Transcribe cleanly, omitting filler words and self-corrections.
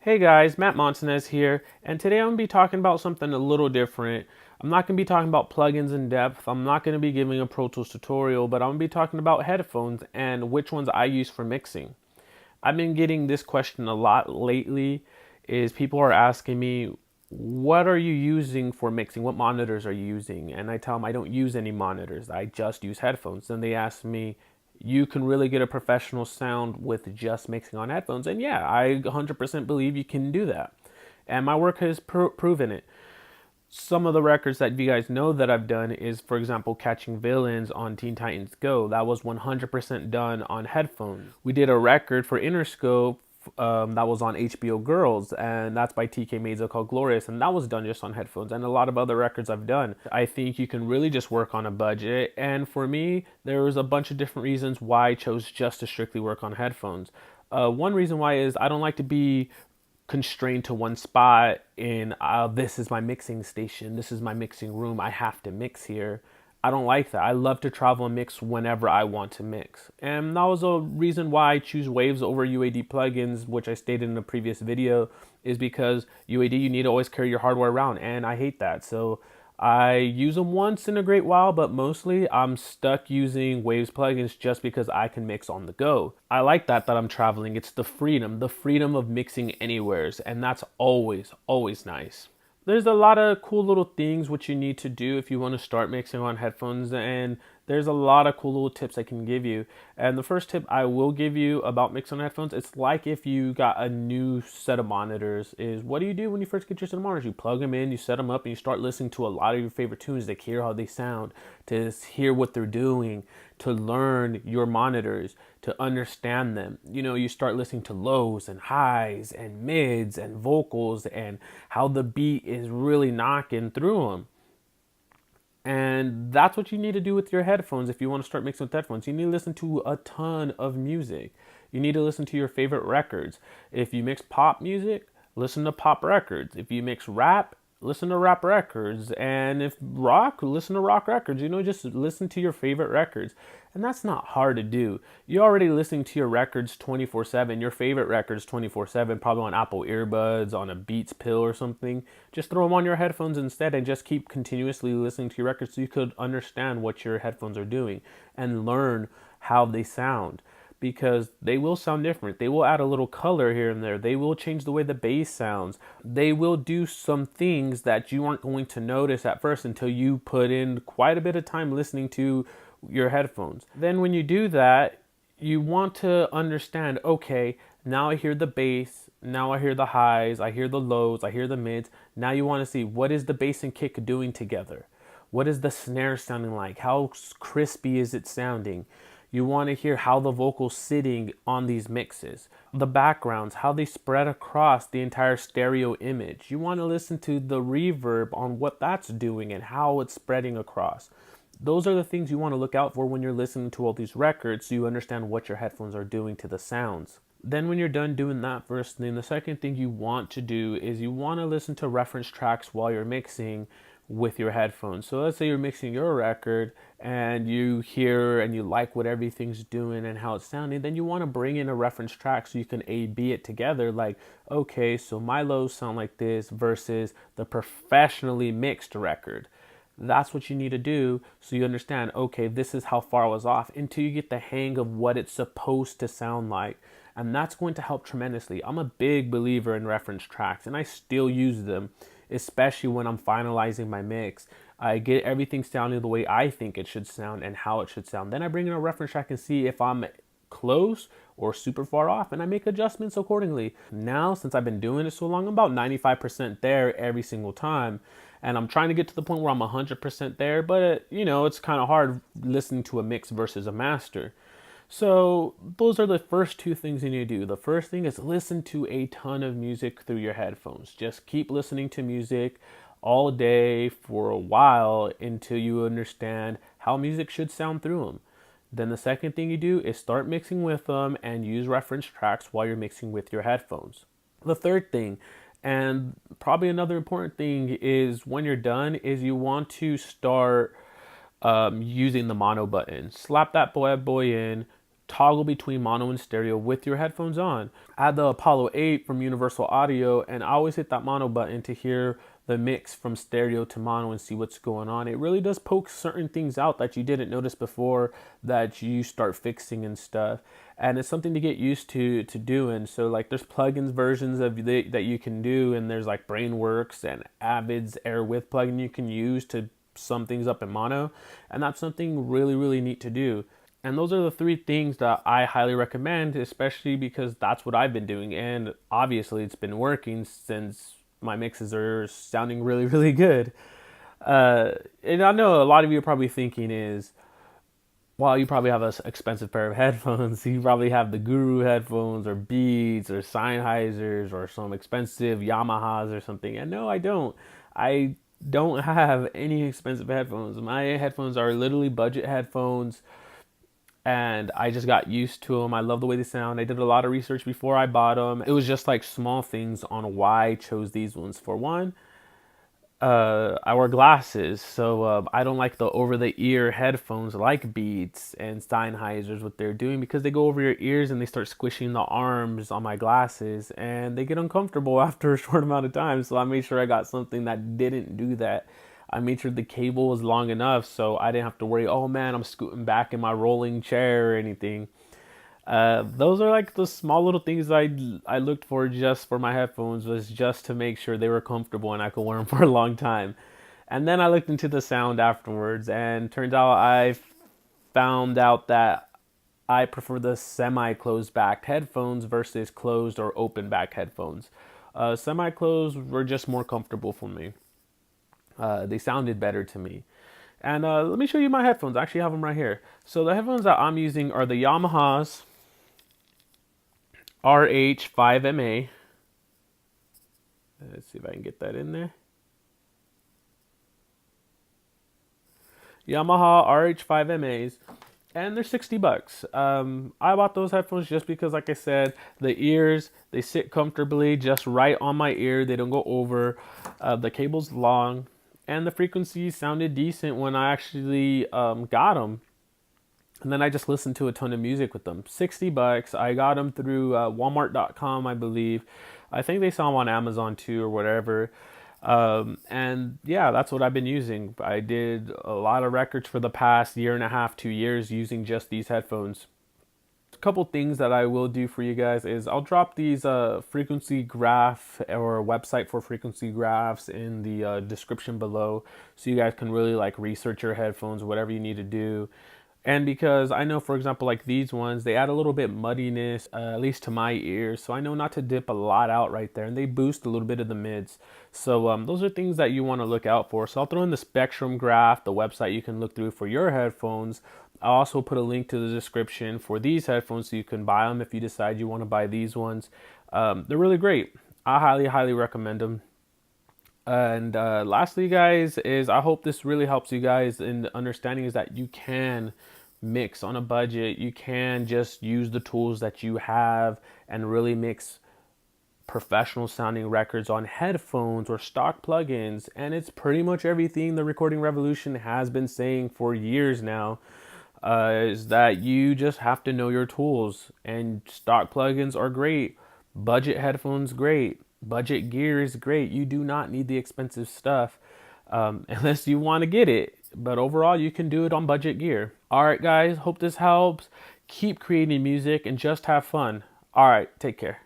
Hey guys, mattMONTANEZ here, and today I'm going to be talking about something a little different. I'm not going to be talking about plugins in depth. I'm not going to be giving a Pro Tools tutorial, but I'm going to be talking about headphones and which ones I use for mixing. I've been getting this question a lot lately, is people are asking me, what are you using for mixing? What monitors are you using? And I tell them I don't use any monitors. I just use headphones. Then they ask me, you can really get a professional sound with just mixing on headphones. And yeah, I 100% believe you can do that. And my work has proven it. Some of the records that you guys know that I've done is, for example, Catching Villains on Teen Titans Go. That was 100% done on headphones. We did a record for Interscope that was on HBO Girls, and that's by TK Meza called Glorious, and that was done just on headphones. And a lot of other records I've done. I think you can really just work on a budget, and for me, there was a bunch of different reasons why I chose just to strictly work on headphones. One reason why is I don't like to be constrained to one spot in this is my mixing station, this is my mixing room, I have to mix here. I don't like that. I love to travel and mix whenever I want to mix. And that was a reason why I choose Waves over UAD plugins, which I stated in a previous video, is because UAD, you need to always carry your hardware around, and I hate that. So I use them once in a great while, but mostly I'm stuck using Waves plugins just because I can mix on the go. I like that I'm traveling. It's the freedom of mixing anywheres, and that's always, always nice. There's a lot of cool little things which you need to do if you want to start mixing on headphones, and there's a lot of cool little tips I can give you. And the first tip I will give you about mixing on headphones, it's like if you got a new set of monitors, is what do you do when you first get your set of monitors? You plug them in, you set them up, and you start listening to a lot of your favorite tunes to hear how they sound, to hear what they're doing, to learn your monitors, to understand them. You know, you start listening to lows and highs and mids and vocals and how the beat is really knocking through them. And that's what you need to do with your headphones if you want to start mixing with headphones. You need to listen to a ton of music. You need to listen to your favorite records. If you mix pop music, listen to pop records. If you mix rap, listen to rap records. And if rock, listen to rock records. You know, just listen to your favorite records. And that's not hard to do. You're already listening to your records 24/7, your favorite records 24/7, probably on Apple earbuds, on a Beats pill or something. Just throw them on your headphones instead and just keep continuously listening to your records so you could understand what your headphones are doing and learn how they sound, because they will sound different. They will add a little color here and there. They will change the way the bass sounds. They will do some things that you aren't going to notice at first until you put in quite a bit of time listening to your headphones. Then when you do that, you want to understand, okay, now I hear the bass, now I hear the highs, I hear the lows, I hear the mids. Now you want to see, what is the bass and kick doing together? What is the snare sounding like? How crispy is it sounding? You want to hear how the vocals sitting on these mixes, the backgrounds, how they spread across the entire stereo image. You want to listen to the reverb on what that's doing and how it's spreading across. Those are the things you want to look out for when you're listening to all these records, so you understand what your headphones are doing to the sounds. Then when you're done doing that first thing, the second thing you want to do is you want to listen to reference tracks while you're mixing with your headphones. So let's say you're mixing your record and you hear and you like what everything's doing and how it's sounding, then you want to bring in a reference track so you can A/B it together. Like, okay, so my lows sound like this versus the professionally mixed record. That's what you need to do so you understand, okay, this is how far I was off, until you get the hang of what it's supposed to sound like. And that's going to help tremendously. I'm a big believer in reference tracks, and I still use them, especially when I'm finalizing my mix. I get everything sounding the way I think it should sound and how it should sound. Then I bring in a reference track and see if I'm close or super far off, and I make adjustments accordingly. Now, since I've been doing it so long, I'm about 95% there every single time. And I'm trying to get to the point where I'm 100% there, but you know, it's kind of hard listening to a mix versus a master. So those are the first two things you need to do. The first thing is listen to a ton of music through your headphones. Just keep listening to music all day for a while until you understand how music should sound through them. Then the second thing you do is start mixing with them and use reference tracks while you're mixing with your headphones. The third thing, and probably another important thing, is when you're done is you want to start using the mono button. Slap that boy in, toggle between mono and stereo with your headphones on. I had the Apollo 8 from Universal Audio, and I always hit that mono button to hear the mix from stereo to mono and see what's going on. It really does poke certain things out that you didn't notice before that you start fixing and stuff. And it's something to get used to doing. So like there's plugins versions of that you can do, and there's like Brainworks and Avid's Air Width plugin you can use to sum things up in mono, and that's something really, really neat to do. And those are the three things that I highly recommend, especially because that's what I've been doing, and obviously it's been working since my mixes are sounding really, really good. And I know a lot of you are probably thinking is, well, you probably have an expensive pair of headphones. You probably have the Guru headphones or Beats or Sennheisers or some expensive Yamahas or something. And no, I don't. I don't have any expensive headphones. My headphones are literally budget headphones, and I just got used to them. I love the way they sound. I did a lot of research before I bought them. It was just like small things on why I chose these ones. For one, I wear glasses, so I don't like the over-the-ear headphones like Beats and Sennheisers, what they're doing, because they go over your ears and they start squishing the arms on my glasses, and they get uncomfortable after a short amount of time. So I made sure I got something that didn't do that. I made sure the cable was long enough so I didn't have to worry, oh man, I'm scooting back in my rolling chair or anything. Those are like the small little things I looked for just for my headphones, was just to make sure they were comfortable and I could wear them for a long time. And then I looked into the sound afterwards, and turns out I found out that I prefer the semi-closed back headphones versus closed or open back headphones. Semi-closed were just more comfortable for me. They sounded better to me. And let me show you my headphones. I actually have them right here. So the headphones that I'm using are the Yamaha's RH5MA. Let's see if I can get that in there. Yamaha RH5MAs, and they're $60. I bought those headphones just because, like I said, the ears, they sit comfortably just right on my ear. They don't go over. The cable's long, and the frequency sounded decent when I actually got them. And then I just listened to a ton of music with them. $60. I got them through Walmart.com, I believe. I think they sell them on Amazon too, or whatever. And yeah, that's what I've been using. I did a lot of records for the past year and a half, 2 years, using just these headphones. A couple things that I will do for you guys is I'll drop these frequency graph or website for frequency graphs in the description below, so you guys can really like research your headphones, whatever you need to do. And because I know, for example, like these ones, they add a little bit muddiness, at least to my ears. So I know not to dip a lot out right there. And they boost a little bit of the mids. So those are things that you want to look out for. So I'll throw in the spectrum graph, the website you can look through for your headphones. I'll also put a link to the description for these headphones so you can buy them if you decide you want to buy these ones. They're really great. I highly, highly recommend them. And lastly, guys, is I hope this really helps you guys in understanding is that you can mix on a budget. You can just use the tools that you have and really mix professional sounding records on headphones or stock plugins. And it's pretty much everything the recording revolution has been saying for years now, is that you just have to know your tools. And stock plugins are great. Budget headphones, great. Budget gear is great. You do not need the expensive stuff unless you want to get it. But overall, you can do it on budget gear. All right, guys. Hope this helps. Keep creating music and just have fun. All right. Take care.